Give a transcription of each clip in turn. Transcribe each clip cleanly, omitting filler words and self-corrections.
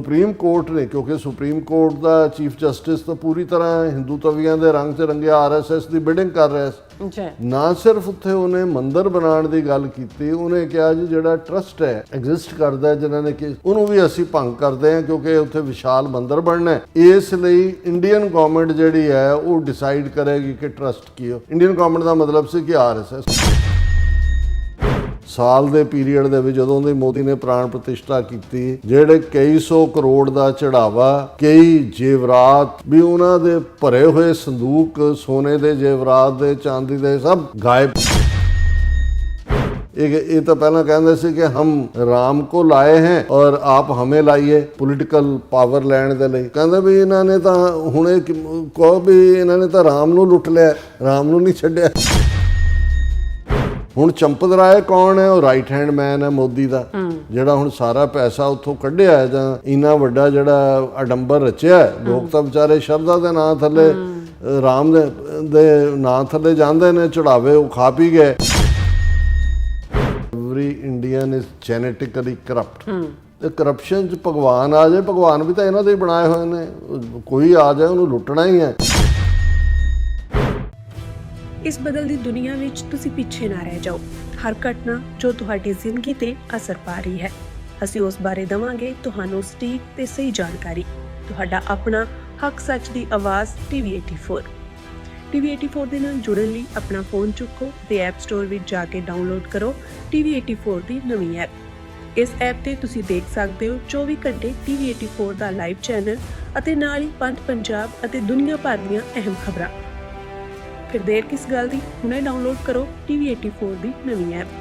Supreme court ने, क्योंकि supreme court का चीफ जस्टिस तो पूरी तरह हिंदूत्वियां के रंग च रंगे RSS की बिडिंग कर रहा है। ना सिर्फ उत्थे उन्हें मंदिर बनाने की गल की, उन्हें कहा जी जिहड़ा ट्रस्ट है एग्जिस्ट करता है जिन्होंने कि उन्होंने भी असी भंग करते हैं, क्योंकि उत्थे विशाल मंदिर बनना है। इसलिए इंडियन गवर्नमेंट जिहड़ी है वो डिसाइड करेगी कि ट्रस्ट की हो। इंडियन गवर्नमेंट का मतलब सी कि RSS साल के पीरीਅड ਦੇ ਵਿੱਚ ਜਦੋਂ ਦੀ ਮੋਦੀ ਨੇ ਪ੍ਰਾਣ ਪ੍ਰਤਿਸ਼ਠਾ ਕੀਤੀ, ਜਿਹੜੇ ਕਈ ਸੌ ਕਰੋੜ ਦਾ ਚੜਾਵਾ, ਕਈ ਜੇਵਰਾਤ ਵੀ ਉਹਨਾਂ ਦੇ ਭਰੇ ਹੋਏ ਸੰਦੂਕ ਸੋਨੇ ਦੇ ਜੇਵਰਾਤ ਦੇ ਚਾਂਦੀ ਦੇ ਸਭ ਗਾਇਬ। ये तो पहला कहते सी कि हम राम को लाए हैं और आप हमें लाइए पोलिटिकल पावर लैण दे लई। कहते भी इन्होंने तो हुणे कहो भी इन्होंने तो राम नूं लुट लिया, राम नूं नहीं छड्डिया। हुण चंपत राय कौन है? वो राइट हैंड मैन है मोदी का, जिहड़ा हुण सारा पैसा उत्थों कढिया है जां इन्ना वड्डा जिहड़ा अडंबर रचिया है। लोग तो बेचारे शरधा दे नां थल्ले राम दे नां थल्ले जांदे ने, चढ़ावे वो खा पी गए। Every Indian is genetically corrupt. ते करप्शन च भगवान आ जाए, भगवान भी तो इन्हां दे बनाए हुए ने, कोई आ जाए उन्होंने लुटना ही है। इस बदलती दुनिया विच तुसी पीछे ना रह जाओ। हर घटना जो तुहाडी जिंदगी ते असर पा रही है, असीं उस बारे देवांगे तुहानूं सटीक ते सही जानकारी। तुहाडा अपना हक सच दी आवाज़ TV84। TV84 ਦੇ ਨਾਲ ਜੁੜਨ ਲਈ ਆਪਣਾ ਫੋਨ ਚੁੱਕੋ ਤੇ ਐਪ ਸਟੋਰ ਵਿੱਚ ਜਾ ਕੇ ਡਾਊਨਲੋਡ ਕਰੋ TV84 ਦੀ ਨਵੀਂ ਐਪ। ਇਸ ਐਪ ਤੇ ਤੁਸੀਂ ਦੇਖ ਸਕਦੇ ਹੋ 24 ਘੰਟੇ TV84 ਦਾ ਲਾਈਵ ਚੈਨਲ ਅਤੇ ਨਾਲ ਹੀ ਪੰਜ ਪੰਜਾਬ ਅਤੇ ਦੁਨੀਆ ਭਰ ਦੀਆਂ ਅਹਿਮ ਖਬਰਾਂ। ਫਿਰ ਦੇਰ ਕਿਸ ਗੱਲ ਦੀ, ਹੁਣੇ ਡਾਊਨਲੋਡ ਕਰੋ TV84 ਦੀ ਨਵੀਂ app.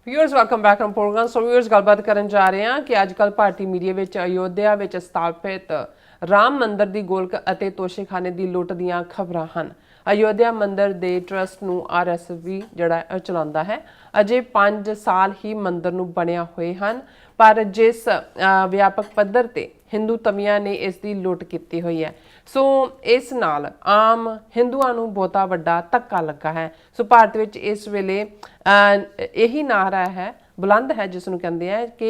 Viewers welcome back on programme. So viewers गलबात करन जा रहे हैं कि अजकल भारतीय मीडिया विच अयोध्या विच स्थापित राम मंदिर की गोलक ਅਤੇ ਤੋਸ਼ੇਖਾਨੇ ਦੀ ਲੁੱਟ ਦੀਆਂ ਖਬਰਾਂ ਹਨ। अयोध्या मंदिर ਦੇ ट्रस्ट ਨੂੰ RSS ਵੀ ਜਿਹੜਾ ਚਲਾਉਂਦਾ ਹੈ। ਅਜੇ 5 ਸਾਲ ਹੀ ਮੰਦਰ ਨੂੰ ਬਣਿਆ ਹੋਏ ਹਨ, ਪਰ ਜਿਸ ਵਿਆਪਕ ਪੱਧਰ ਤੇ ਹਿੰਦੂ ਤਮੀਆਂ ਨੇ ਇਸ ਦੀ ਲੁੱਟ ਕੀਤੀ ਹੋਈ ਹੈ, ਸੋ ਇਸ ਨਾਲ ਆਮ ਹਿੰਦੂਆਂ ਨੂੰ ਬਹੁਤਾ ਵੱਡਾ ਧੱਕਾ ਲੱਗਾ ਹੈ। ਸੋ ਭਾਰਤ ਵਿੱਚ ਇਸ ਵੇਲੇ ਇਹੀ ਨਾਰਾ ਹੈ, बुलंद है, जिसनों कहते हैं कि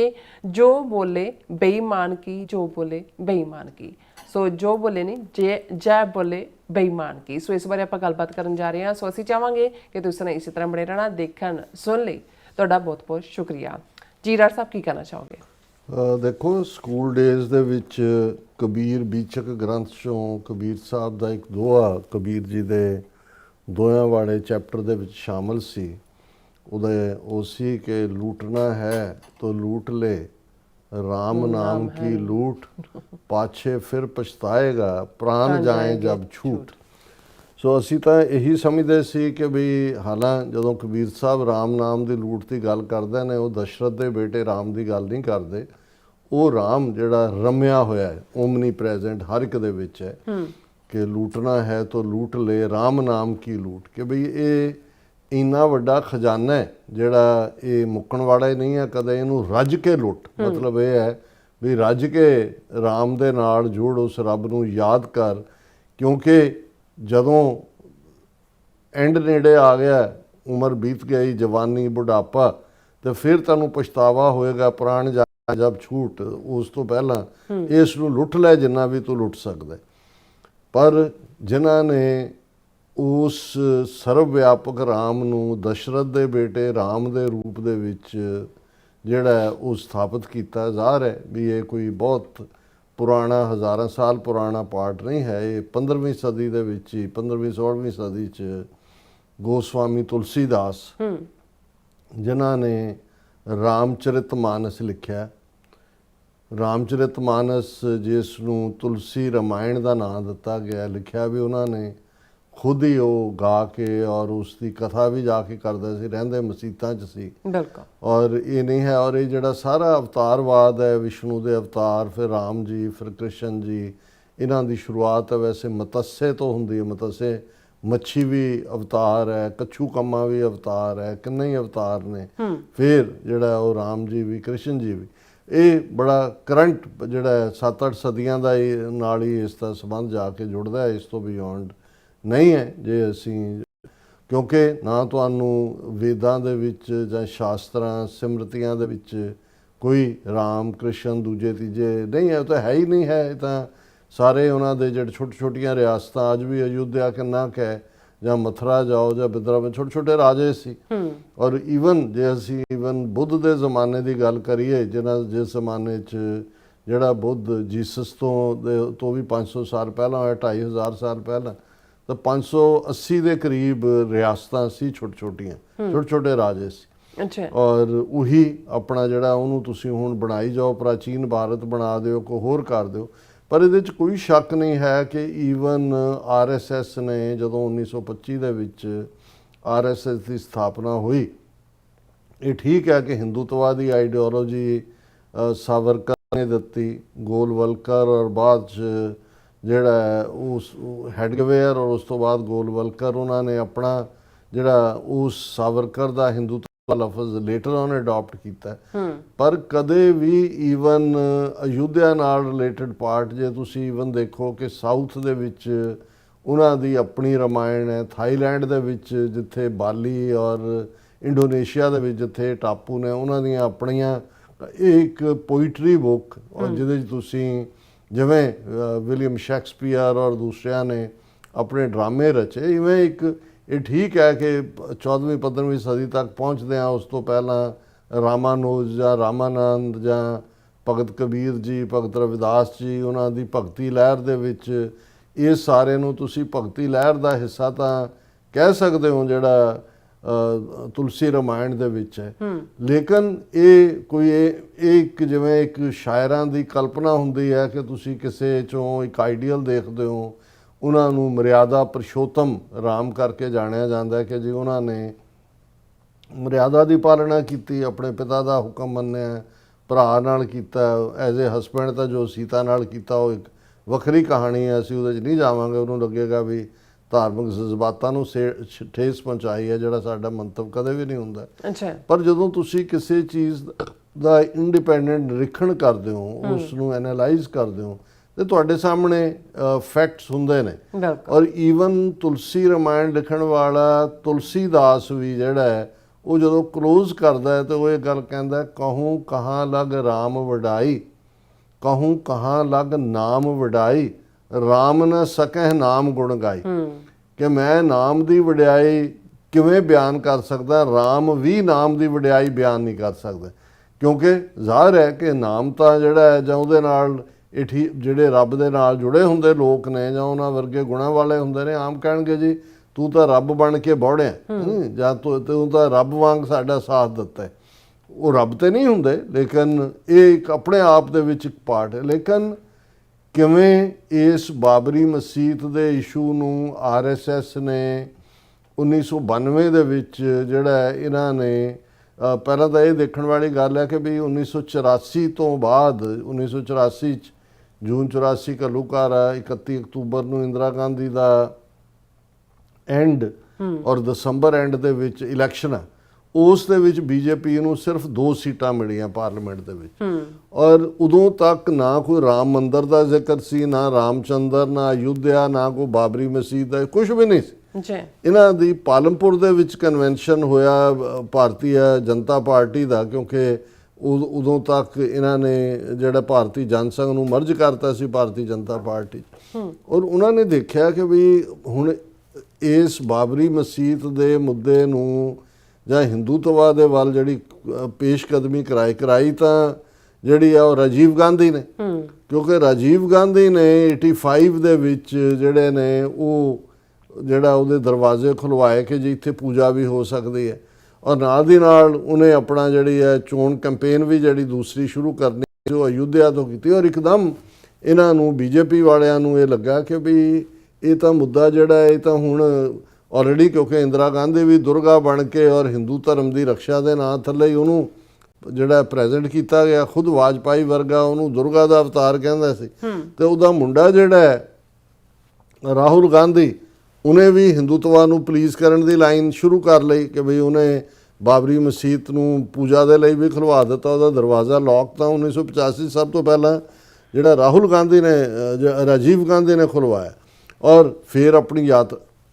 जो बोले बेईमान की, जो बोले बेईमान की। सो जो बोले नहीं जय बोले बेईमान की। सो इस बारे आप गलबात करन जा रहे हैं। सो असीं चाहांगे कि तुसीं इसी तरह बने रहना, देखन सुन लई तुहाडा बहुत बहुत शुक्रिया जी। राज साहब की कहना चाहोगे? देखो, स्कूल डेज दे विच कबीर बीचक ग्रंथ चों कबीर साहब का एक दोहा कबीर जी के दोयां वाले चैप्टर दे विच शामिल सी। ਉਹਦੇ ਉਹ ਸੀ कि लूटना है तो लूट ले, राम नाम की लूट, पाछे फिर पछताएगा, प्राण जाए जब छूट। सो असी तो यही समझते सी कि भी हालां जदों कबीर साहब राम नाम की लूट की गल करते हैं, वो दशरथ के बेटे राम की गल नहीं करते। वो राम जिहड़ा रमिया होया है, ओमनी प्रेजेंट हर एक दे विच है कि लूटना है तो लूट ले, राम नाम की लूट। कि बई ये ਇੰਨਾ ਵੱਡਾ ਖਜ਼ਾਨਾ ਹੈ ਜਿਹੜਾ ਇਹ ਮੁੱਕਣ ਵਾਲਾ ਹੀ ਨਹੀਂ ਹੈ ਕਦੇ। ਇਹਨੂੰ ਰੱਜ ਕੇ ਲੁੱਟ, ਮਤਲਬ ਇਹ ਹੈ ਵੀ ਰੱਜ ਕੇ ਰਾਮ ਦੇ ਨਾਲ ਜੁੜ, ਉਸ ਰੱਬ ਨੂੰ ਯਾਦ ਕਰ, ਕਿਉਂਕਿ ਜਦੋਂ ਐਂਡ ਨੇੜੇ ਆ ਗਿਆ, ਉਮਰ ਬੀਤ ਗਈ, ਜਵਾਨੀ ਬੁਢਾਪਾ, ਤੇ ਫਿਰ ਤੈਨੂੰ ਪਛਤਾਵਾ ਹੋਏਗਾ, ਪ੍ਰਾਣ ਜਾਏ ਜਬ ਛੂਟ। ਉਸ ਤੋਂ ਪਹਿਲਾਂ ਇਸ ਨੂੰ ਲੁੱਟ ਲੈ ਜਿੰਨਾ ਵੀ ਤੂੰ ਲੁੱਟ ਸਕਦਾ। ਪਰ ਜਿਨ੍ਹਾਂ ਨੇ उस सर्व व्यापक राम नूं दशरथ दे बेटे राम दे रूप दे विच जिहड़ा वो स्थापित किया, ज़ाहिर है भी ये कोई बहुत पुराना हज़ारां साल पुराना पाठ नहीं है। ये 15वीं सदी दे विच ही 15वीं 16वीं सदी च गोस्वामी तुलसीदास जिन्हां ने रामचरितमानस लिखिया। रामचरितमानस जिस नूं तुलसी रामायण का नाम दिता गया, लिखिया भी उन्होंने खुद ही वो गा के, और उसकी कथा भी जाके करते सी, रहंदे मसीतां च सी। बिल्कुल। और ये नहीं है, और ये जिहड़ा सारा अवतारवाद है, विष्णु के अवतार, फिर राम जी, फिर कृष्ण जी, इन्हां दी शुरुआत है वैसे मत्स्य तो हुंदी है। मत्स्य मच्छी भी अवतार है, कच्छू कम्मा भी अवतार है, किन्ने ही अवतार ने। फिर जिहड़ा वो राम जी भी, कृष्ण जी भी, ਇਹ ਬੜਾ ਕਰੰਟ ਜਿਹੜਾ 7-8 ਸਦੀਆਂ ਦਾ ਨਾਲ ਹੀ ਇਸ ਦਾ ਸੰਬੰਧ ਜਾ ਕੇ ਜੁੜਦਾ ਹੈ, ਇਸ ਤੋਂ ਬਿਯੋਂਡ ਨਹੀਂ ਹੈ। ਜੇ ਅਸੀਂ ਕਿਉਂਕਿ ਨਾ ਤੁਹਾਨੂੰ ਵੇਦਾਂ ਦੇ ਵਿੱਚ ਜਾਂ ਸ਼ਾਸਤਰਾਂ ਸਿਮਰਤੀਆਂ ਦੇ ਵਿੱਚ ਕੋਈ ਰਾਮ ਕ੍ਰਿਸ਼ਨ ਦੂਜੇ ਤੀਜੇ ਨਹੀਂ ਹੈ, ਉਹ ਤਾਂ ਹੈ ਹੀ ਨਹੀਂ ਹੈ। ਇਹ ਤਾਂ ਸਾਰੇ ਉਹਨਾਂ ਦੇ ਜਿਹੜੇ ਛੋਟੀਆਂ ਰਿਆਸਤਾਂ ਅੱਜ ਵੀ ਅਯੁੱਧਿਆ ਕਿੰਨਾ ਕੁ ਹੈ ਜਾਂ ਮਥੁਰਾ ਜਾਓ ਜਾਂ ਬਿਦਰਾਵਨ ਛੋਟੇ ਰਾਜੇ ਸੀ। ਔਰ ਈਵਨ ਜੇ ਅਸੀਂ ਬੁੱਧ ਦੇ ਜ਼ਮਾਨੇ ਦੀ ਗੱਲ ਕਰੀਏ ਜਿਸ ਜ਼ਮਾਨੇ 'ਚ ਜਿਹੜਾ ਬੁੱਧ ਜੀਸਸ ਤੋਂ ਵੀ 500 ਸਾਲ ਪਹਿਲਾਂ ਹੋਇਆ, 2500 ਸਾਲ ਪਹਿਲਾਂ, ਤਾਂ 580 ਦੇ ਕਰੀਬ ਰਿਆਸਤਾਂ ਸੀ ਛੋਟੇ ਰਾਜੇ ਸੀ। ਅੱਛਾ। ਔਰ ਉਹੀ ਆਪਣਾ ਜਿਹੜਾ ਉਹਨੂੰ ਤੁਸੀਂ ਹੁਣ ਬਣਾਈ ਜਾਓ, ਪ੍ਰਾਚੀਨ ਭਾਰਤ ਬਣਾ ਦਿਓ, ਕੋਈ ਹੋਰ ਕਰ ਦਿਓ। ਪਰ ਇਹਦੇ 'ਚ ਕੋਈ ਸ਼ੱਕ ਨਹੀਂ ਹੈ ਕਿ ਈਵਨ RSS ਨੇ ਜਦੋਂ 1925 ਦੇ ਵਿੱਚ RSS ਦੀ ਸਥਾਪਨਾ ਹੋਈ, ਇਹ ਠੀਕ ਹੈ ਕਿ ਹਿੰਦੂਤਵਾਦੀ ਆਈਡੀਓਲੋਜੀ ਸਾਵਰਕਰ ਨੇ ਦਿੱਤੀ, ਗੋਲਵਲਕਰ ਔਰ ਬਾਅਦ 'ਚ ਜਿਹੜਾ ਉਸ ਹੈਡਗਵੇਅਰ ਔਰ ਉਸ ਤੋਂ ਬਾਅਦ ਗੋਲਵਲਕਰ, ਉਹਨਾਂ ਨੇ ਆਪਣਾ ਜਿਹੜਾ ਉਸ ਸਾਵਰਕਰ ਦਾ ਹਿੰਦੂਤਵ ਲਫ਼ਜ਼ ਲੇਟਰ ਔਨ ਅਡਾਪਟ ਕੀਤਾ। ਪਰ ਕਦੇ ਵੀ ਈਵਨ ਅਯੁੱਧਿਆ ਨਾਲ ਰਿਲੇਟਡ ਪਾਰਟ ਜੇ ਤੁਸੀਂ ਈਵਨ ਦੇਖੋ ਕਿ ਸਾਊਥ ਦੇ ਵਿੱਚ ਉਹਨਾਂ ਦੀ ਆਪਣੀ ਰਾਮਾਇਣ ਹੈ, ਥਾਈਲੈਂਡ ਦੇ ਵਿੱਚ ਜਿੱਥੇ ਬਾਲੀ ਔਰ ਇੰਡੋਨੇਸ਼ੀਆ ਦੇ ਵਿੱਚ ਜਿੱਥੇ ਟਾਪੂ ਨੇ ਉਹਨਾਂ ਦੀਆਂ ਆਪਣੀਆਂ, ਇਹ ਇੱਕ ਪੋਇਟਰੀ ਬੁੱਕ ਔਰ ਜਿਹਦੇ 'ਚ ਤੁਸੀਂ ਜਿਵੇਂ ਵਿਲੀਅਮ ਸ਼ੈਕਸਪੀਅਰ ਔਰ ਦੂਸਰਿਆਂ ਨੇ ਆਪਣੇ ਡਰਾਮੇ ਰਚੇ, ਇਵੇਂ ਇੱਕ ਇਹ ਠੀਕ ਹੈ ਕਿ 14ਵੀਂ-15ਵੀਂ ਸਦੀ ਤੱਕ ਪਹੁੰਚਦੇ ਹਾਂ, ਉਸ ਤੋਂ ਪਹਿਲਾਂ ਰਾਮਾਨੁਜ ਜਾਂ ਰਾਮਾਨੰਦ ਜਾਂ ਭਗਤ ਕਬੀਰ ਜੀ, ਭਗਤ ਰਵਿਦਾਸ ਜੀ, ਉਹਨਾਂ ਦੀ ਭਗਤੀ ਲਹਿਰ ਦੇ ਵਿੱਚ ਇਹ ਸਾਰੇ ਨੂੰ ਤੁਸੀਂ ਭਗਤੀ ਲਹਿਰ ਦਾ ਹਿੱਸਾ ਤਾਂ ਕਹਿ ਸਕਦੇ ਹੋ ਜਿਹੜਾ ਤੁਲਸੀ ਰਾਮਾਇਣ ਦੇ ਵਿੱਚ ਹੈ। ਲੇਕਿਨ ਇਹ ਇੱਕ ਜਿਵੇਂ ਇੱਕ ਸ਼ਾਇਰਾਂ ਦੀ ਕਲਪਨਾ ਹੁੰਦੀ ਹੈ ਕਿ ਤੁਸੀਂ ਕਿਸੇ 'ਚੋਂ ਇੱਕ ਆਈਡੀਅਲ ਦੇਖਦੇ ਹੋ, ਉਹਨਾਂ ਨੂੰ ਮਰਿਆਦਾ ਪੁਰਸ਼ੋਤਮ ਰਾਮ ਕਰਕੇ ਜਾਣਿਆ ਜਾਂਦਾ ਕਿ ਜੀ ਉਹਨਾਂ ਨੇ ਮਰਿਆਦਾ ਦੀ ਪਾਲਣਾ ਕੀਤੀ, ਆਪਣੇ ਪਿਤਾ ਦਾ ਹੁਕਮ ਮੰਨਿਆ, ਭਰਾ ਨਾਲ ਕੀਤਾ, ਐਜ਼ ਏ ਹਸਬੈਂਡ ਤਾਂ ਜੋ ਸੀਤਾ ਨਾਲ ਕੀਤਾ ਉਹ ਇੱਕ ਵੱਖਰੀ ਕਹਾਣੀ ਹੈ, ਅਸੀਂ ਉਹਦੇ 'ਚ ਨਹੀਂ ਜਾਵਾਂਗੇ। ਉਹਨੂੰ ਲੱਗੇਗਾ ਵੀ ਧਾਰਮਿਕ ਜਜ਼ਬਾਤਾਂ ਨੂੰ ਠੇਸ ਪਹੁੰਚਾਈ ਹੈ, ਜਿਹੜਾ ਸਾਡਾ ਮੰਤਵ ਕਦੇ ਵੀ ਨਹੀਂ ਹੁੰਦਾ। ਅੱਛਾ। ਪਰ ਜਦੋਂ ਤੁਸੀਂ ਕਿਸੇ ਚੀਜ਼ ਦਾ ਇੰਡੀਪੈਂਡੈਂਟ ਨਿਰੀਖਣ ਕਰਦੇ ਹੋ, ਉਸ ਨੂੰ ਐਨਾਲਾਈਜ਼ ਕਰਦੇ ਹੋ, ਤੇ ਤੁਹਾਡੇ ਸਾਹਮਣੇ ਫੈਕਟਸ ਹੁੰਦੇ ਨੇ। ਔਰ ਈਵਨ ਤੁਲਸੀ ਰਾਮਾਇਣ ਲਿਖਣ ਵਾਲਾ ਤੁਲਸੀਦਾਸ ਵੀ ਜਿਹੜਾ ਹੈ, ਉਹ ਜਦੋਂ ਕਲੋਜ਼ ਕਰਦਾ ਹੈ ਤੇ ਉਹ ਇਹ ਗੱਲ ਕਹਿੰਦਾ, ਕਹੂੰ ਕਹਾਂ ਲਗ ਰਾਮ ਵਡਾਈ, ਕਹੂੰ ਕਹਾਂ ਲਗ ਨਾਮ ਵਡਾਈ, ਰਾਮ ਨ ਸਕਹਿ ਨਾਮ ਗੁਣ ਗਾਈ। ਕਿ ਮੈਂ ਨਾਮ ਦੀ ਵਡਿਆਈ ਕਿਵੇਂ ਬਿਆਨ ਕਰ ਸਕਦਾ, ਰਾਮ ਵੀ ਨਾਮ ਦੀ ਵਡਿਆਈ ਬਿਆਨ ਨਹੀਂ ਕਰ ਸਕਦਾ। ਕਿਉਂਕਿ ਜ਼ਾਹਰ ਹੈ ਕਿ ਨਾਮ ਤਾਂ ਜਿਹੜਾ ਹੈ ਜਾਂ ਉਹਦੇ ਨਾਲ ਜਿਹੜੇ ਰੱਬ ਦੇ ਨਾਲ ਜੁੜੇ ਹੁੰਦੇ ਲੋਕ ਨੇ ਜਾਂ ਉਹਨਾਂ ਵਰਗੇ ਗੁਣਾਂ ਵਾਲੇ ਹੁੰਦੇ ਨੇ, ਆਮ ਕਹਿਣਗੇ ਜੀ ਤੂੰ ਤਾਂ ਰੱਬ ਬਣ ਕੇ ਬੌੜਿਆ, ਜਾਂ ਤੂੰ ਤਾਂ ਰੱਬ ਵਾਂਗ ਸਾਡਾ ਸਾਥ ਦਿੱਤਾ। ਉਹ ਰੱਬ ਤੇ ਨਹੀਂ ਹੁੰਦੇ, ਲੇਕਿਨ ਇਹ ਇੱਕ ਆਪਣੇ ਆਪ ਦੇ ਵਿੱਚ ਇੱਕ ਪਾਰਟ ਹੈ। ਲੇਕਿਨ ਕਿਵੇਂ ਇਸ ਬਾਬਰੀ ਮਸਜਿਦ ਦੇ ਇਸ਼ੂ ਨੂੰ RSS ਨੇ 1992 ਦੇ ਵਿੱਚ ਜਿਹੜਾ ਇਹਨਾਂ ਨੇ ਪਹਿਲਾਂ ਤਾਂ ਇਹ ਦੇਖਣ ਵਾਲੀ ਗੱਲ ਹੈ ਕਿ ਵੀ 1984 ਤੋਂ ਬਾਅਦ 1984 'ਚ ਜੂਨ 84 ਘੱਲੂਘਾਰਾ, 31 ਅਕਤੂਬਰ ਨੂੰ ਇੰਦਰਾ ਗਾਂਧੀ ਦਾ ਐਂਡ ਔਰ ਦਸੰਬਰ ਐਂਡ ਦੇ ਵਿੱਚ ਇਲੈਕਸ਼ਨ ਆ, ਉਸ ਦੇ ਵਿੱਚ BJP ਨੂੰ ਸਿਰਫ 2 ਸੀਟਾਂ ਮਿਲੀਆਂ ਪਾਰਲੀਮੈਂਟ ਦੇ ਵਿੱਚ। ਔਰ ਉਦੋਂ ਤੱਕ ਨਾ ਕੋਈ ਰਾਮ ਮੰਦਰ ਦਾ ਜ਼ਿਕਰ ਸੀ, ਨਾ ਰਾਮਚੰਦਰ, ਨਾ ਅਯੁੱਧਿਆ, ਨਾ ਕੋਈ ਬਾਬਰੀ ਮਸਜਿਦ ਦਾ, ਕੁਝ ਵੀ ਨਹੀਂ ਸੀ। ਇਹਨਾਂ ਦੀ ਪਾਲਮਪੁਰ ਦੇ ਵਿੱਚ ਕਨਵੈਨਸ਼ਨ ਹੋਇਆ ਭਾਰਤੀ ਜਨਤਾ ਪਾਰਟੀ ਦਾ, ਕਿਉਂਕਿ ਉਦੋਂ ਤੱਕ ਇਹਨਾਂ ਨੇ ਜਿਹੜਾ ਭਾਰਤੀ ਜਨਸੰਘ ਨੂੰ ਮਰਜ ਕਰਤਾ ਸੀ ਭਾਰਤੀ ਜਨਤਾ ਪਾਰਟੀ। ਔਰ ਉਹਨਾਂ ਨੇ ਦੇਖਿਆ ਕਿ ਵੀ ਹੁਣ ਇਸ ਬਾਬਰੀ ਮਸਜਿਦ ਦੇ ਮੁੱਦੇ ਨੂੰ ਜਾਂ ਹਿੰਦੂਤਵਾ ਦੇ ਵੱਲ ਜਿਹੜੀ ਪੇਸ਼ਕਦਮੀ ਕਰਾਈ ਤਾਂ ਜਿਹੜੀ ਆ ਉਹ ਰਾਜੀਵ ਗਾਂਧੀ ਨੇ। ਕਿਉਂਕਿ ਰਾਜੀਵ ਗਾਂਧੀ ਨੇ 85 ਦੇ ਵਿੱਚ ਜਿਹੜੇ ਨੇ ਉਹ ਜਿਹੜਾ ਉਹਦੇ ਦਰਵਾਜ਼ੇ ਖੁਲਵਾਏ ਕਿ ਜੀ ਇੱਥੇ ਪੂਜਾ ਵੀ ਹੋ ਸਕਦੀ ਹੈ। ਔਰ ਨਾਲ ਦੀ ਨਾਲ ਉਹਨੇ ਆਪਣਾ ਜਿਹੜੀ ਹੈ ਚੋਣ ਕੈਂਪੇਨ ਵੀ ਜਿਹੜੀ ਦੂਸਰੀ ਸ਼ੁਰੂ ਕਰਨੀ ਜੋ ਅਯੁੱਧਿਆ ਤੋਂ ਕੀਤੀ। ਔਰ ਇੱਕਦਮ ਇਹਨਾਂ ਨੂੰ BJP ਵਾਲਿਆਂ ਨੂੰ ਇਹ ਲੱਗਾ ਕਿ ਵੀ ਇਹ ਤਾਂ ਮੁੱਦਾ ਜਿਹੜਾ ਇਹ ਤਾਂ ਹੁਣ ਆਲਰੇਡੀ, ਕਿਉਂਕਿ ਇੰਦਰਾ ਗਾਂਧੀ ਵੀ ਦੁਰਗਾ ਬਣ ਕੇ ਔਰ ਹਿੰਦੂ ਧਰਮ ਦੀ ਰਕਸ਼ਾ ਦੇ ਨਾਂ ਥੱਲੇ ਹੀ ਉਹਨੂੰ ਜਿਹੜਾ ਪ੍ਰੈਜ਼ੈਂਟ ਕੀਤਾ ਗਿਆ, ਖੁਦ ਵਾਜਪਾਈ ਵਰਗਾ ਉਹਨੂੰ ਦੁਰਗਾ ਦਾ ਅਵਤਾਰ ਕਹਿੰਦਾ ਸੀ। ਤੇ ਉਹਦਾ ਮੁੰਡਾ ਜਿਹੜਾ ਹੈ ਰਾਹੁਲ ਗਾਂਧੀ, ਉਹਨੇ ਵੀ ਹਿੰਦੂਤਵਾ ਨੂੰ ਪਲੀਜ਼ ਕਰਨ ਦੀ ਲਾਈਨ ਸ਼ੁਰੂ ਕਰ ਲਈ ਕਿ ਬਈ ਉਹਨੇ ਬਾਬਰੀ ਮਸਜਿਦ ਨੂੰ ਪੂਜਾ ਦੇ ਲਈ ਵੀ ਖੁਲਵਾ ਦਿੱਤਾ, ਉਹਦਾ ਦਰਵਾਜ਼ਾ ਲੌਕ ਤਾਂ 1985 ਸਭ ਤੋਂ ਪਹਿਲਾਂ ਜਿਹੜਾ ਰਾਹੁਲ ਗਾਂਧੀ ਨੇ ਰਾਜੀਵ ਗਾਂਧੀ ਨੇ ਖੁਲਵਾਇਆ। ਔਰ ਫਿਰ ਆਪਣੀ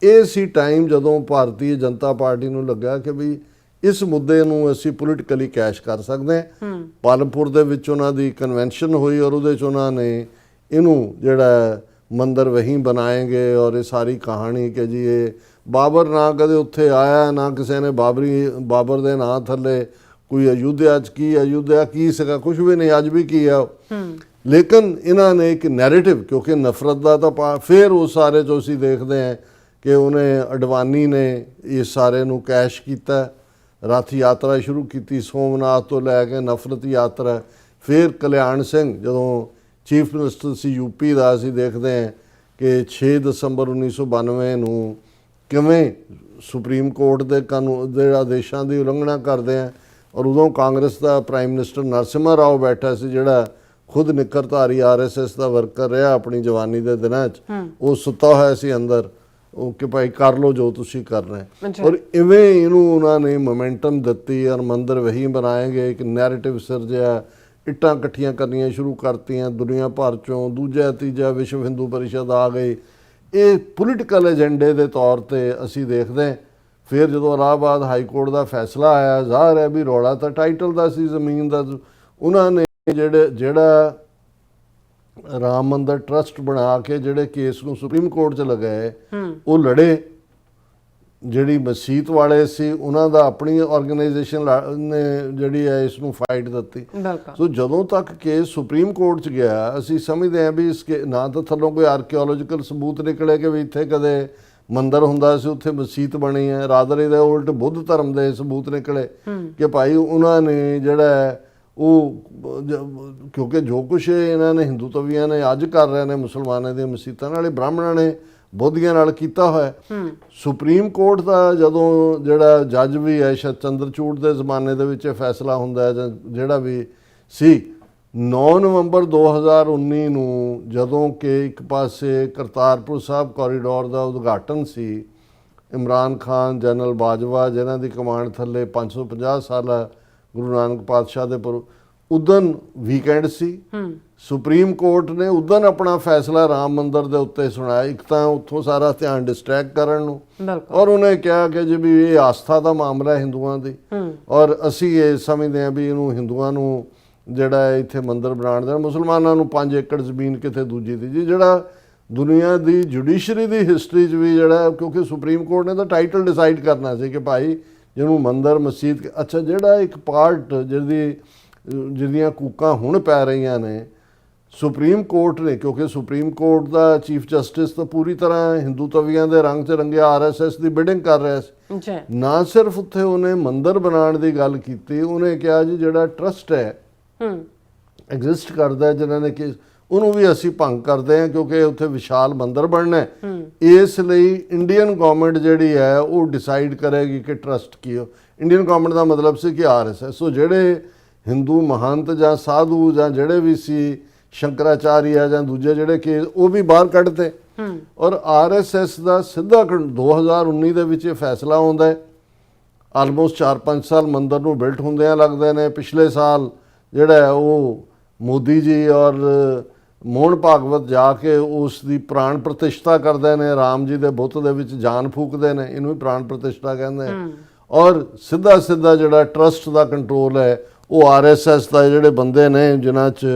ਇਹ ਸੀ ਟਾਈਮ ਜਦੋਂ ਭਾਰਤੀ ਜਨਤਾ ਪਾਰਟੀ ਨੂੰ ਲੱਗਾ ਕਿ ਵੀ ਇਸ ਮੁੱਦੇ ਨੂੰ ਅਸੀਂ ਪੋਲੀਟੀਕਲੀ ਕੈਸ਼ ਕਰ ਸਕਦੇ ਹਾਂ। ਪਾਲਮਪੁਰ ਦੇ ਵਿੱਚ ਉਹਨਾਂ ਦੀ ਕਨਵੈਨਸ਼ਨ ਹੋਈ ਔਰ ਉਹਦੇ 'ਚ ਉਹਨਾਂ ਨੇ ਇਹਨੂੰ ਜਿਹੜਾ ਮੰਦਰ ਵਹੀਂ ਬਣਾਏਗੇ ਔਰ ਇਹ ਸਾਰੀ ਕਹਾਣੀ ਕਿ ਜੀ ਇਹ ਬਾਬਰ ਨਾ ਕਦੇ ਉੱਥੇ ਆਇਆ, ਨਾ ਕਿਸੇ ਨੇ ਬਾਬਰ ਦੇ ਨਾਂ ਥੱਲੇ ਕੋਈ ਅਯੁੱਧਿਆ ਕੀ ਸੀਗਾ, ਕੁਝ ਵੀ ਨਹੀਂ, ਅੱਜ ਵੀ ਕੀ ਆ। ਲੇਕਿਨ ਇਹਨਾਂ ਨੇ ਇੱਕ ਨੈਰੇਟਿਵ, ਕਿਉਂਕਿ ਨਫ਼ਰਤ ਦਾ ਤਾਂ ਫਿਰ ਉਹ ਸਾਰੇ ਜੋ ਅਸੀਂ ਦੇਖਦੇ ਹਾਂ ਕਿ ਉਹਨੇ ਅਡਵਾਨੀ ਨੇ ਇਸ ਸਾਰੇ ਨੂੰ ਕੈਸ਼ ਕੀਤਾ, ਰੱਥ ਯਾਤਰਾ ਸ਼ੁਰੂ ਕੀਤੀ ਸੋਮਨਾਥ ਤੋਂ ਲੈ ਕੇ ਨਫ਼ਰਤ ਯਾਤਰਾ। ਫਿਰ ਕਲਿਆਣ ਸਿੰਘ ਜਦੋਂ ਚੀਫ ਮਿਨਿਸਟਰ ਸੀ ਯੂਪੀ ਦਾ, ਅਸੀਂ ਦੇਖਦੇ ਹਾਂ ਕਿ 6 ਦਸੰਬਰ 1992 ਨੂੰ ਕਿਵੇਂ ਸੁਪਰੀਮ ਕੋਰਟ ਦੇ ਕਾਨੂੰਨ ਦੇ ਆਦੇਸ਼ਾਂ ਦੀ ਉਲੰਘਣਾ ਕਰਦੇ ਆ। ਔਰ ਉਦੋਂ ਕਾਂਗਰਸ ਦਾ ਪ੍ਰਾਈਮ ਮਿਨਿਸਟਰ ਨਰਸਿਮਹਾ ਰਾਓ ਬੈਠਾ ਸੀ, ਜਿਹੜਾ ਖੁਦ ਨਿੱਕਰਧਾਰੀ RSS ਦਾ ਵਰਕਰ ਰਿਹਾ ਆਪਣੀ ਜਵਾਨੀ ਦੇ ਦਿਨਾਂ 'ਚ। ਉਹ ਸੁੱਤਾ ਹੋਇਆ ਸੀ ਅੰਦਰ, ਉਹ ਕਿ ਭਾਈ ਕਰ ਲਓ ਜੋ ਤੁਸੀਂ ਕਰਨਾ ਹੈ। ਔਰ ਇਵੇਂ ਇਹਨੂੰ ਉਹਨਾਂ ਨੇ ਮੋਮੈਂਟਮ ਦਿੱਤੀ ਔਰ ਮੰਦਰ ਵਹੀਂ ਬਣਾਏ ਗਏ, ਇੱਕ ਨੈਰੇਟਿਵ ਸਿਰਜਿਆ, ਇੱਟਾਂ ਇਕੱਠੀਆਂ ਕਰਨੀਆਂ ਸ਼ੁਰੂ ਕਰਤੀਆਂ ਦੁਨੀਆ ਭਰ 'ਚੋਂ, ਦੂਜਾ ਤੀਜਾ ਵਿਸ਼ਵ ਹਿੰਦੂ ਪਰਿਸ਼ਦ ਆ ਗਈ। ਇਹ ਪੋਲੀਟੀਕਲ ਏਜੰਡੇ ਦੇ ਤੌਰ 'ਤੇ ਅਸੀਂ ਦੇਖਦੇ। ਫਿਰ ਜਦੋਂ ਇਲਾਹਾਬਾਦ ਹਾਈ ਕੋਰਟ ਦਾ ਫੈਸਲਾ ਆਇਆ, ਜ਼ਾਹਰ ਹੈ ਵੀ ਰੌਲਾ ਤਾਂ ਟਾਈਟਲ ਦਾ ਸੀ ਜ਼ਮੀਨ ਦਾ। ਉਹਨਾਂ ਨੇ ਜਿਹੜਾ ਰਾਮ ਮੰਦਰ ਟਰਸਟ ਬਣਾ ਕੇ ਜਿਹੜੇ ਕੇਸ ਨੂੰ ਸੁਪਰੀਮ ਕੋਰਟ 'ਚ ਲਗਾਏ, ਉਹ ਲੜੇ। ਜਿਹੜੀ ਮਸਜਿਦ ਵਾਲੇ ਸੀ ਉਹਨਾਂ ਦਾ ਆਪਣੀ ਆਰਗੇਨਾਈਜੇਸ਼ਨ ਨੇ ਜਿਹੜੀ ਹੈ ਇਸ ਨੂੰ ਫਾਈਟ ਦਿੱਤੀ। ਸੋ ਜਦੋਂ ਤੱਕ ਕੇਸ ਸੁਪਰੀਮ ਕੋਰਟ 'ਚ ਗਿਆ, ਅਸੀਂ ਸਮਝਦੇ ਹਾਂ ਵੀ ਇਸ ਨਾ ਤਾਂ ਥੱਲੋਂ ਕੋਈ ਆਰਕੀਓਲੋਜੀਕਲ ਸਬੂਤ ਨਿਕਲੇ ਕਿ ਵੀ ਇੱਥੇ ਕਦੇ ਮੰਦਰ ਹੁੰਦਾ ਸੀ, ਉੱਥੇ ਮਸਜਿਦ ਬਣੀ ਹੈ। ਰਾਦਰ ਇਹਦੇ ਉਲਟ ਬੁੱਧ ਧਰਮ ਦੇ ਸਬੂਤ ਨਿਕਲੇ ਕਿ ਭਾਈ ਉਹਨਾਂ ਨੇ ਜਿਹੜਾ ਉਹ ਕਿਉਂਕਿ ਜੋ ਕੁਛ ਇਹਨਾਂ ਨੇ ਹਿੰਦੂ ਤਵੀਆਂ ਨੇ ਅੱਜ ਕਰ ਰਹੇ ਨੇ ਮੁਸਲਮਾਨਾਂ ਦੀਆਂ ਮਸਜਿਦਾਂ ਨਾਲ, ਬ੍ਰਾਹਮਣਾਂ ਨੇ ਬੋਧੀਆਂ ਨਾਲ ਕੀਤਾ ਹੋਇਆ। ਸੁਪਰੀਮ ਕੋਰਟ ਦਾ ਜਦੋਂ ਜਿਹੜਾ ਜੱਜ ਵੀ ਹੈ, ਸ਼ਾਇਦ ਚੰਦਰਚੂੜ ਦੇ ਜ਼ਮਾਨੇ ਦੇ ਵਿੱਚ ਫੈਸਲਾ ਹੁੰਦਾ ਹੈ ਜਾਂ ਜਿਹੜਾ ਵੀ ਸੀ, 9 ਨਵੰਬਰ 2019 ਨੂੰ ਜਦੋਂ ਕਿ ਇੱਕ ਪਾਸੇ ਕਰਤਾਰਪੁਰ ਸਾਹਿਬ ਕੋਰੀਡੋਰ ਦਾ ਉਦਘਾਟਨ ਸੀ, ਇਮਰਾਨ ਖਾਨ, ਜਨਰਲ ਬਾਜਵਾ ਜਿਨ੍ਹਾਂ ਦੀ ਕਮਾਂਡ ਥੱਲੇ 550 ਸਾਲਾ ਗੁਰੂ ਨਾਨਕ ਪਾਤਸ਼ਾਹ ਦੇ ਉਦਨ ਵੀਕਐਂਡ ਸੀ। ਸੁਪਰੀਮ ਕੋਰਟ ਨੇ ਉਦਨ ਆਪਣਾ ਫੈਸਲਾ ਰਾਮ ਮੰਦਰ ਦੇ ਉੱਤੇ ਸੁਣਾਇਆ। ਇੱਕ ਤਾਂ ਉੱਥੋਂ ਸਾਰਾ ਧਿਆਨ ਡਿਸਟਰੈਕਟ ਕਰਨ ਨੂੰ, ਔਰ ਉਹਨੇ ਕਿਹਾ ਕਿ ਜੀ ਵੀ ਇਹ ਆਸਥਾ ਦਾ ਮਾਮਲਾ ਹੈ ਹਿੰਦੂਆਂ ਦੀ, ਔਰ ਅਸੀਂ ਇਹ ਸਮਝਦੇ ਹਾਂ ਵੀ ਇਹਨੂੰ ਹਿੰਦੂਆਂ ਨੂੰ ਜਿਹੜਾ ਇੱਥੇ ਮੰਦਰ ਬਣਾਉਣ ਦਾ, ਮੁਸਲਮਾਨਾਂ ਨੂੰ 5 ਏਕੜ ਜ਼ਮੀਨ ਕਿਤੇ ਦੂਜੀ ਦੀ। ਜੀ ਜਿਹੜਾ ਦੁਨੀਆ ਦੀ ਜੁਡੀਸ਼ਰੀ ਦੀ ਹਿਸਟਰੀ 'ਚ ਵੀ ਜਿਹੜਾ, ਕਿਉਂਕਿ ਸੁਪਰੀਮ ਕੋਰਟ ਨੇ ਤਾਂ ਟਾਈਟਲ ਡਿਸਾਈਡ ਕਰਨਾ ਸੀ ਕਿ ਭਾਈ ਜਿਹਨੂੰ ਮੰਦਰ ਮਸਜਿਦ, ਅੱਛਾ ਜਿਹੜਾ ਇੱਕ ਪਾਰਟ ਜਿਹਦੀਆਂ ਕੂਕਾਂ ਹੁਣ ਪੈ ਰਹੀਆਂ ਨੇ, ਸੁਪਰੀਮ ਕੋਰਟ ਨੇ, ਕਿਉਂਕਿ ਸੁਪਰੀਮ ਕੋਰਟ ਦਾ ਚੀਫ ਜਸਟਿਸ ਤਾਂ ਪੂਰੀ ਤਰ੍ਹਾਂ ਹਿੰਦੂ ਤਵੀਆਂ ਦੇ ਰੰਗ 'ਚ ਰੰਗਿਆ RSS ਦੀ ਬਿਡਿੰਗ ਕਰ ਰਿਹਾ ਸੀ। ਨਾ ਸਿਰਫ ਉੱਥੇ ਉਹਨੇ ਮੰਦਰ ਬਣਾਉਣ ਦੀ ਗੱਲ ਕੀਤੀ, ਉਹਨੇ ਕਿਹਾ ਜੀ ਜਿਹੜਾ ਟਰਸਟ ਹੈ ਐਗਜ਼ਿਸਟ ਕਰਦਾ ਜਿਨ੍ਹਾਂ ਨੇ ਕਿ ਉਹਨੂੰ ਵੀ ਅਸੀਂ ਭੰਗ ਕਰਦੇ ਹਾਂ, ਕਿਉਂਕਿ ਉੱਥੇ ਵਿਸ਼ਾਲ ਮੰਦਰ ਬਣਨਾ ਹੈ। ਇਸ ਲਈ ਇੰਡੀਅਨ ਗਵਰਨਮੈਂਟ ਜਿਹੜੀ ਹੈ ਉਹ ਡਿਸਾਈਡ ਕਰੇਗੀ ਕਿ ਟਰਸਟ ਕੀ ਹੋ। ਇੰਡੀਅਨ ਗਵਰਨਮੈਂਟ ਦਾ ਮਤਲਬ ਸੀ ਕਿ RSS। ਸੋ ਜਿਹੜੇ ਹਿੰਦੂ ਮਹੰਤ ਜਾਂ ਸਾਧੂ ਜਾਂ ਜਿਹੜੇ ਵੀ ਸੀ, ਸ਼ੰਕਰਾਚਾਰੀਆ ਜਾਂ ਦੂਜੇ ਜਿਹੜੇ ਕੇਸ, ਉਹ ਵੀ ਬਾਹਰ ਕੱਢਦੇ। ਔਰ RSS ਦਾ ਸਿੱਧਾ 2019 ਦੇ ਵਿੱਚ ਇਹ ਫੈਸਲਾ ਆਉਂਦਾ ਹੈ। ਆਲਮੋਸਟ 4-5 ਸਾਲ ਮੰਦਰ ਨੂੰ ਬਿਲਟ ਹੁੰਦਿਆਂ ਲੱਗਦੇ ਨੇ। ਪਿਛਲੇ ਸਾਲ ਜਿਹੜਾ ਹੈ ਉਹ ਮੋਦੀ ਜੀ ਔਰ ਮੋਹਨ ਭਾਗਵਤ ਜਾ ਕੇ ਉਸ ਦੀ ਪ੍ਰਾਣ ਪ੍ਰਤਿਸ਼ਠਾ ਕਰਦੇ ਨੇ, ਰਾਮ ਜੀ ਦੇ ਬੁੱਤ ਦੇ ਵਿੱਚ ਜਾਨ ਫੂਕਦੇ ਨੇ, ਇਹਨੂੰ ਵੀ ਪ੍ਰਾਣ ਪ੍ਰਤਿਸ਼ਠਾ ਕਹਿੰਦੇ। ਔਰ ਸਿੱਧਾ ਜਿਹੜਾ ਟਰਸਟ ਦਾ ਕੰਟਰੋਲ ਹੈ ਉਹ RSS ਦਾ ਜਿਹੜੇ ਬੰਦੇ ਨੇ, ਜਿਨ੍ਹਾਂ 'ਚ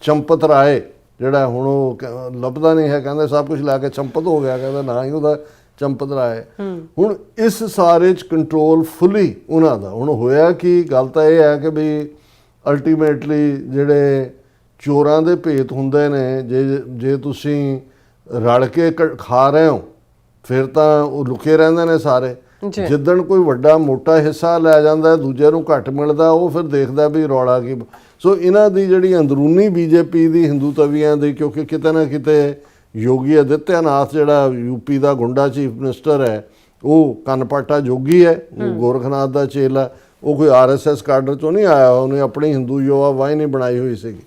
ਚੰਪਤ ਰਾਏ ਜਿਹੜਾ ਹੁਣ ਉਹ ਲੱਭਦਾ ਨਹੀਂ ਹੈ, ਕਹਿੰਦੇ ਸਭ ਕੁਝ ਲੈ ਕੇ ਚੰਪਤ ਹੋ ਗਿਆ, ਕਹਿੰਦਾ ਨਾ ਹੀ ਉਹਦਾ ਚੰਪਤ ਰਾਏ। ਹੁਣ ਇਸ ਸਾਰੇ 'ਚ ਕੰਟਰੋਲ ਫੁੱਲੀ ਉਹਨਾਂ ਦਾ। ਹੁਣ ਹੋਇਆ ਕਿ ਗੱਲ ਤਾਂ ਇਹ ਹੈ ਕਿ ਵੀ ਅਲਟੀਮੇਟਲੀ ਜਿਹੜੇ ਚੋਰਾਂ ਦੇ ਭੇਤ ਹੁੰਦੇ ਨੇ, ਜੇ ਤੁਸੀਂ ਰਲ ਕੇ ਖਾ ਰਹੇ ਹੋ ਫਿਰ ਤਾਂ ਉਹ ਲੁਕੇ ਰਹਿੰਦੇ ਨੇ ਸਾਰੇ। ਜਿੱਦਣ ਕੋਈ ਵੱਡਾ ਮੋਟਾ ਹਿੱਸਾ ਲੈ ਜਾਂਦਾ, ਦੂਜੇ ਨੂੰ ਘੱਟ ਮਿਲਦਾ, ਉਹ ਫਿਰ ਦੇਖਦਾ ਵੀ ਰੌਲਾ ਕੀ। ਸੋ ਇਹਨਾਂ ਦੀ ਜਿਹੜੀ ਅੰਦਰੂਨੀ BJP ਦੀ ਹਿੰਦੂ ਤਵੀਆਂ ਦੀ, ਕਿਉਂਕਿ ਕਿਤੇ ਨਾ ਕਿਤੇ ਯੋਗੀ ਆਦਿੱਤਿਆਨਾਥ ਜਿਹੜਾ UP ਦਾ ਗੁੰਡਾ ਚੀਫ ਮਿਨਿਸਟਰ ਹੈ, ਉਹ ਕਨਪਾਟਾ ਜੋਗੀ ਹੈ, ਉਹ ਗੋਰਖਨਾਥ ਦਾ ਚੇਲਾ, ਉਹ ਕੋਈ RSS ਕਾਡਰ 'ਚੋਂ ਨਹੀਂ ਆਇਆ, ਉਹਨੇ ਆਪਣੀ ਹਿੰਦੂ ਯੁਵਾ ਵਾਹਿਨੀ ਬਣਾਈ ਹੋਈ ਸੀਗੀ।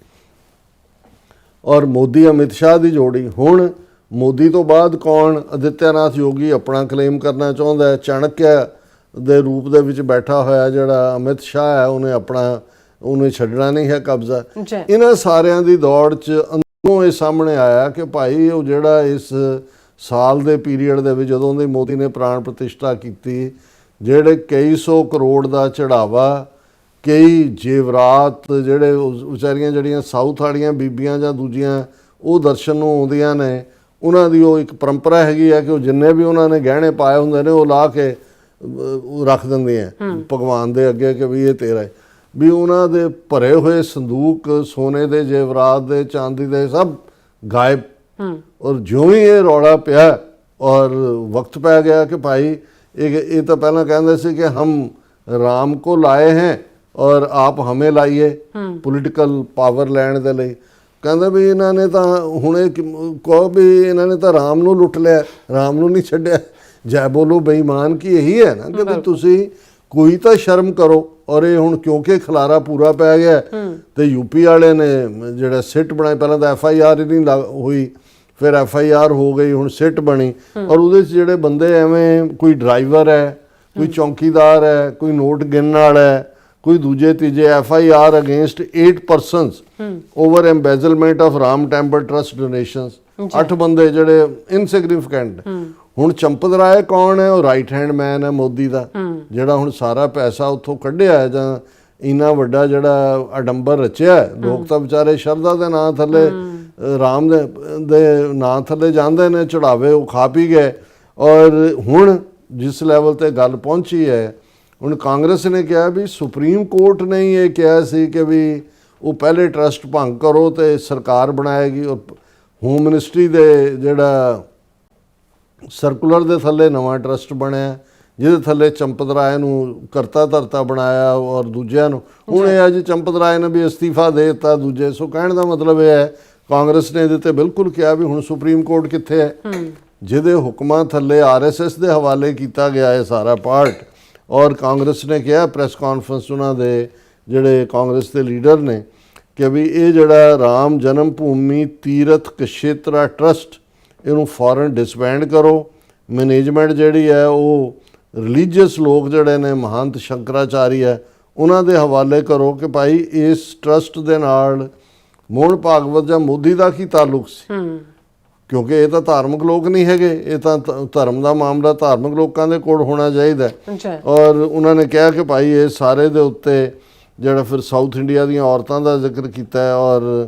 ਔਰ ਮੋਦੀ ਅਮਿਤ ਸ਼ਾਹ ਦੀ ਜੋੜੀ। ਹੁਣ ਮੋਦੀ ਤੋਂ ਬਾਅਦ ਕੌਣ? ਆਦਿੱਤਿਆਨਾਥ ਯੋਗੀ ਆਪਣਾ ਕਲੇਮ ਕਰਨਾ ਚਾਹੁੰਦਾ ਹੈ, ਚਾਣਕਿਆ ਦੇ ਰੂਪ ਦੇ ਵਿੱਚ ਬੈਠਾ ਹੋਇਆ ਜਿਹੜਾ ਅਮਿਤ ਸ਼ਾਹ ਹੈ, ਉਹਨੇ ਛੱਡਣਾ ਨਹੀਂ ਹੈ ਕਬਜ਼ਾ। ਜੀ ਇਹਨਾਂ ਸਾਰਿਆਂ ਦੀ ਦੌੜ 'ਚ ਅੰਦਰੋਂ ਇਹ ਸਾਹਮਣੇ ਆਇਆ ਕਿ ਭਾਈ ਉਹ ਜਿਹੜਾ ਇਸ ਸਾਲ ਦੇ ਪੀਰੀਅਡ ਦੇ ਵਿੱਚ ਜਦੋਂ ਦੀ ਮੋਦੀ ਨੇ ਪ੍ਰਾਣ ਪ੍ਰਤਿਸ਼ਠਾ ਕੀਤੀ, ਜਿਹੜੇ ਕਈ ਸੌ ਕਰੋੜ ਦਾ ਚੜਾਵਾ, ਕਈ ਜੇਵਰਾਤ, ਜਿਹੜੇ ਵਿਚਾਰੀਆਂ ਜਿਹੜੀਆਂ ਸਾਊਥ ਵਾਲੀਆਂ ਬੀਬੀਆਂ ਜਾਂ ਦੂਜੀਆਂ ਉਹ ਦਰਸ਼ਨ ਨੂੰ ਆਉਂਦੀਆਂ ਨੇ, ਉਹਨਾਂ ਦੀ ਉਹ ਇੱਕ ਪਰੰਪਰਾ ਹੈਗੀ ਹੈ ਕਿ ਉਹ ਜਿੰਨੇ ਵੀ ਉਹਨਾਂ ਨੇ ਗਹਿਣੇ ਪਾਏ ਹੁੰਦੇ ਨੇ ਉਹ ਲਾ ਕੇ ਰੱਖ ਦਿੰਦੇ ਆ ਭਗਵਾਨ ਦੇ ਅੱਗੇ ਕਿ ਵੀ ਇਹ ਤੇਰਾ ਹੈ। ਵੀ ਉਹਨਾਂ ਦੇ ਭਰੇ ਹੋਏ ਸੰਦੂਕ ਸੋਨੇ ਦੇ, ਜੇਵਰਾਤ ਦੇ, ਚਾਂਦੀ ਦੇ ਸਭ ਗਾਇਬ। ਔਰ ਜਿਉਂ ਹੀ ਇਹ ਰੌਲਾ ਪਿਆ ਔਰ ਵਕਤ ਪੈ ਗਿਆ ਕਿ ਭਾਈ ਇਹ ਤਾਂ ਪਹਿਲਾਂ ਕਹਿੰਦੇ ਸੀ ਕਿ ਹਮ ਰਾਮ ਕੋ ਲਾਏ ਹੈ ਔਰ ਆਪ ਹਮੇ ਲਾਈਏ ਪੋਲੀਟੀਕਲ ਪਾਵਰ ਲੈਣ ਦੇ ਲਈ। ਕਹਿੰਦਾ ਵੀ ਇਹਨਾਂ ਨੇ ਤਾਂ ਹੁਣ ਇਹ ਕਹੋ ਵੀ ਇਹਨਾਂ ਨੇ ਤਾਂ ਰਾਮ ਨੂੰ ਲੁੱਟ ਲਿਆ, ਰਾਮ ਨੂੰ ਨਹੀਂ ਛੱਡਿਆ। ਜੈ ਬੋਲੋ ਬੇਈਮਾਨ ਕੀ ਇਹੀ ਹੈ ਨਾ ਕਿ ਵੀ ਤੁਸੀਂ ਕੋਈ ਤਾਂ ਸ਼ਰਮ ਕਰੋ। ਔਰ ਇਹ ਹੁਣ ਕਿਉਂਕਿ ਖਲਾਰਾ ਪੂਰਾ ਪੈ ਗਿਆ ਤੇ ਯੂਪੀ ਵਾਲੇ ਨੇ ਜਿਹੜਾ ਸਿੱਟ ਬਣਾਈ, ਪਹਿਲਾਂ ਤਾਂ FIR ਹੀ ਨਹੀਂ ਹੋਈ, ਫਿਰ FIR ਹੋ ਗਈ, ਹੁਣ ਸਿੱਟ ਬਣੀ। ਔਰ ਉਹਦੇ 'ਚ ਜਿਹੜੇ ਬੰਦੇ ਐਵੇਂ ਕੋਈ ਡਰਾਈਵਰ ਹੈ, ਕੋਈ ਚੌਂਕੀਦਾਰ ਹੈ, ਕੋਈ ਨੋਟ ਗਿਣਨ ਵਾਲਾ ਹੈ, ਕੋਈ ਦੂਜੇ ਤੀਜੇ FIR against 8 persons over embezzlement of Ram temple trust donations. 8 ਬੰਦੇ ਜਿਹੜੇ ਇਨਸਿਗਨੀਫਿਕੈਂਟ। ਹੁਣ ਚੰਪਤ ਰਾਏ ਕੌਣ ਹੈ? ਉਹ ਰਾਈਟ ਹੈਂਡ ਮੈਨ ਹੈ ਮੋਦੀ ਦਾ, ਜਿਹੜਾ ਹੁਣ ਸਾਰਾ ਪੈਸਾ ਉੱਥੋਂ ਕੱਢਿਆ ਹੈ ਜਾਂ ਇੰਨਾ ਵੱਡਾ ਜਿਹੜਾ ਅਡੰਬਰ ਰਚਿਆ। ਲੋਕ ਤਾਂ ਵਿਚਾਰੇ ਸ਼ਰਧਾ ਦੇ ਨਾਂ ਥੱਲੇ, ਰਾਮ ਦੇ ਨਾਂ ਥੱਲੇ ਜਾਂਦੇ ਨੇ, ਚੜਾਵੇ ਉਹ ਖਾ ਪੀ ਗਏ। ਔਰ ਹੁਣ ਜਿਸ ਲੈਵਲ ਤੇ ਗੱਲ ਪਹੁੰਚੀ ਹੈ, ਹੁਣ ਕਾਂਗਰਸ ਨੇ ਕਿਹਾ ਵੀ ਸੁਪਰੀਮ ਕੋਰਟ ਨੇ ਹੀ ਇਹ ਕਿਹਾ ਸੀ ਕਿ ਵੀ ਉਹ ਪਹਿਲੇ ਟਰਸਟ ਭੰਗ ਕਰੋ ਤੇ ਸਰਕਾਰ ਬਣਾਏਗੀ। ਔਰ ਹੋਮ ਮਿਨਿਸਟਰੀ ਦੇ ਜਿਹੜਾ ਸਰਕੂਲਰ ਦੇ ਥੱਲੇ ਨਵਾਂ ਟਰਸਟ ਬਣਿਆ, ਜਿਹਦੇ ਥੱਲੇ ਚੰਪਤ ਰਾਏ ਨੂੰ ਕਰਤਾ ਧਰਤਾ ਬਣਾਇਆ ਔਰ ਦੂਜਿਆਂ ਨੂੰ। ਹੁਣ ਇਹ ਅੱਜ ਚੰਪਤ ਰਾਏ ਨੇ ਵੀ ਅਸਤੀਫਾ ਦੇ ਦਿੱਤਾ ਦੂਜੇ। ਸੋ ਕਹਿਣ ਦਾ ਮਤਲਬ ਇਹ ਹੈ ਕਾਂਗਰਸ ਨੇ ਇਹਦੇ ਤੇ ਬਿਲਕੁਲ ਕਿਹਾ ਵੀ ਹੁਣ ਸੁਪਰੀਮ ਕੋਰਟ ਕਿੱਥੇ ਹੈ, ਜਿਹਦੇ ਹੁਕਮਾਂ ਥੱਲੇ RSS ਦੇ ਹਵਾਲੇ ਕੀਤਾ ਗਿਆ ਹੈ ਸਾਰਾ ਪਾਰਟ। ਔਰ ਕਾਂਗਰਸ ਨੇ ਕਿਹਾ ਪ੍ਰੈਸ ਕਾਨਫਰੰਸ ਉਹਨਾਂ ਦੇ ਜਿਹੜੇ ਕਾਂਗਰਸ ਦੇ ਲੀਡਰ ਨੇ ਕਿ ਵੀ ਇਹ ਜਿਹੜਾ ਰਾਮ ਜਨਮ ਭੂਮੀ ਤੀਰਥ ਕਸ਼ੇਤਰਾ ਟਰਸਟ, ਇਹਨੂੰ ਫੌਰਨ ਡਿਸਬੈਂਡ ਕਰੋ। ਮੈਨੇਜਮੈਂਟ ਜਿਹੜੀ ਹੈ ਉਹ ਰਿਲੀਜੀਅਸ ਲੋਕ ਜਿਹੜੇ ਨੇ, ਮਹੰਤ ਸ਼ੰਕਰਾਚਾਰੀ ਹੈ, ਉਹਨਾਂ ਦੇ ਹਵਾਲੇ ਕਰੋ ਕਿ ਭਾਈ ਇਸ ਟਰਸਟ ਦੇ ਨਾਲ ਮੋਹਨ ਭਾਗਵਤ ਜਾਂ ਮੋਦੀ ਦਾ ਕੀ ਤਾਲੁਕ ਸੀ, ਕਿਉਂਕਿ ਇਹ ਤਾਂ ਧਾਰਮਿਕ ਲੋਕ ਨਹੀਂ ਹੈਗੇ। ਇਹ ਤਾਂ ਧਰਮ ਦਾ ਮਾਮਲਾ ਧਾਰਮਿਕ ਲੋਕਾਂ ਦੇ ਕੋਲ ਹੋਣਾ ਚਾਹੀਦਾ। ਔਰ ਉਹਨਾਂ ਨੇ ਕਿਹਾ ਕਿ ਭਾਈ ਇਹ ਸਾਰੇ ਦੇ ਉੱਤੇ ਜਿਹੜਾ ਫਿਰ ਸਾਊਥ ਇੰਡੀਆ ਦੀਆਂ ਔਰਤਾਂ ਦਾ ਜ਼ਿਕਰ ਕੀਤਾ ਹੈ। ਔਰ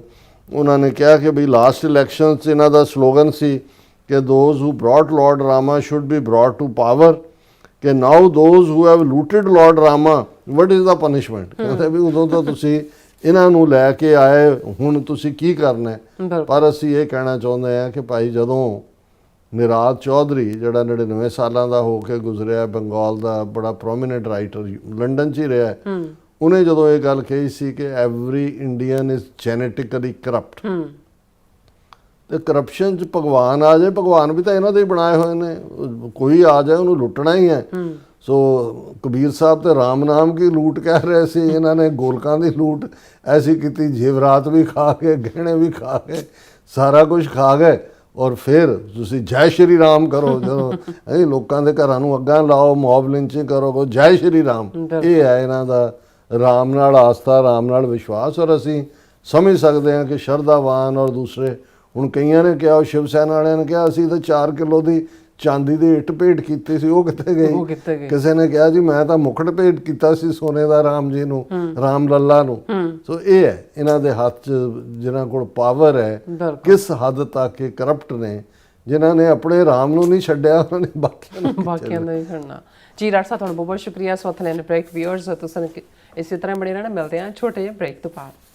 ਉਹਨਾਂ ਨੇ ਕਿਹਾ ਕਿ ਵੀ ਲਾਸਟ ਇਲੈਕਸ਼ਨ 'ਚ ਇਹਨਾਂ ਦਾ ਸਲੋਗਨ ਸੀ ਕਿ those who brought Lord Rama should be brought to power, ਕਿ now those who have looted Lord Rama what is the punishment. ਕਹਿੰਦੇ ਵੀ ਉਦੋਂ ਤਾਂ ਤੁਸੀਂ ਇਹਨਾਂ ਨੂੰ ਲੈ ਕੇ ਆਏ, ਹੁਣ ਤੁਸੀਂ ਕੀ ਕਰਨਾ ਹੈ। ਪਰ ਅਸੀਂ ਇਹ ਕਹਿਣਾ ਚਾਹੁੰਦੇ ਹਾਂ ਕਿ ਭਾਈ ਜਦੋਂ ਨਿਰਾਦ ਚੌਧਰੀ ਜਿਹੜਾ 99 ਸਾਲਾਂ ਦਾ ਹੋ ਕੇ ਗੁਜ਼ਰਿਆ, ਬੰਗਾਲ ਦਾ ਬੜਾ ਪ੍ਰੋਮੀਨੈਂਟ ਰਾਈਟਰ, ਲੰਡਨ 'ਚ ਹੀ ਰਿਹਾ, ਉਹਨੇ ਜਦੋਂ ਇਹ ਗੱਲ ਕਹੀ ਸੀ ਕਿ every Indian is genetically corrupt, ਤੇ ਕਰਪਸ਼ਨ 'ਚ ਭਗਵਾਨ ਆ ਜਾਏ, ਭਗਵਾਨ ਵੀ ਤਾਂ ਇਹਨਾਂ ਦੇ ਹੀ ਬਣਾਏ ਹੋਏ ਨੇ, ਕੋਈ ਆ ਜਾਏ ਉਹਨੂੰ ਲੁੱਟਣਾ ਹੀ ਹੈ। ਸੋ ਕਬੀਰ ਸਾਹਿਬ ਤੇ ਰਾਮ ਨਾਮ ਕੀ ਲੂਟ ਕਹਿ ਰਹੇ ਸੀ, ਇਹਨਾਂ ਨੇ ਗੋਲਕਾਂ ਦੀ ਲੂਟ ਐਸੀ ਕੀਤੀ, ਜੇਵਰਾਤ ਵੀ ਖਾ ਕੇ, ਗਹਿਣੇ ਵੀ ਖਾ ਕੇ, ਸਾਰਾ ਕੁਝ ਖਾ ਗਏ। ਔਰ ਫਿਰ ਤੁਸੀਂ ਜੈ ਸ਼੍ਰੀ ਰਾਮ ਕਰੋ, ਜਦੋਂ ਲੋਕਾਂ ਦੇ ਘਰਾਂ ਨੂੰ ਅੱਗਾਂ ਲਾਓ, ਮੌਬ ਲਿੰਚਿੰਗ ਕਰੋ, ਜੈ ਸ਼੍ਰੀ ਰਾਮ। ਇਹ ਹੈ ਇਹਨਾਂ ਦਾ ਰਾਮ ਨਾਲ ਆਸਥਾ, ਰਾਮ ਨਾਲ ਵਿਸ਼ਵਾਸ। ਔਰ ਅਸੀਂ ਸਮਝ ਸਕਦੇ ਹਾਂ ਕਿ ਸ਼ਰਧਾਵਾਨ ਔਰ ਦੂਸਰੇ, ਹੁਣ ਕਈਆਂ ਨੇ ਕਿਹਾ, ਸ਼ਿਵ ਸੈਨਾ ਵਾਲਿਆਂ ਨੇ ਕਿਹਾ ਅਸੀਂ ਤਾਂ 4 ਕਿਲੋ ਦੀ ਚਾਂਦੀ ਦੀ ਇੱਟ ਭੇਟ ਕੀਤੀ ਸੀ, ਉਹ ਕਿੱਥੇ ਗਈ? ਕਿਸੇ ਨੇ ਕਿਹਾ ਜੀ ਮੈਂ ਤਾਂ ਮੁਕਟ ਭੇਟ ਕੀਤਾ ਸੀ ਸੋਨੇ ਦਾ ਰਾਮ ਜੀ ਨੂੰ, ਰਾਮ ਲੱਲਾ ਨੂੰ। ਸੋ ਇਹ ਹੈ ਇਹਨਾਂ ਦੇ ਹੱਥ 'ਚ ਜਿਨ੍ਹਾਂ ਕੋਲ ਪਾਵਰ ਹੈ, ਕਿਸ ਹੱਦ ਤੱਕ ਇਹ ਕਰਪਟ ਨੇ, ਜਿਨ੍ਹਾਂ ਨੇ ਆਪਣੇ ਰਾਮ ਨੂੰ ਨਹੀਂ ਛੱਡਿਆ, ਉਹਨਾਂ ਨੇ ਬਾਕੀਆਂ ਨੂੰ ਨਹੀਂ ਛੱਡਣਾ। ਜੀ ਡਾਕਟਰ ਸਾਹਿਬ, ਤੁਹਾਨੂੰ ਬਹੁਤ ਬਹੁਤ ਸ਼ੁਕਰੀਆ। ਸੋ ਥਲੇ ਬ੍ਰੇਕ ਵਿਊਅਰਸ ਤੁਸੀਂ ਇਸੇ ਤਰ੍ਹਾਂ ਬਣੇ ਰਹਿਣਾ। ਮਿਲਦੇ ਹਾਂ ਛੋਟੇ ਜਿਹੇ ਬ੍ਰੇਕ ਤੋਂ ਬਾਅਦ।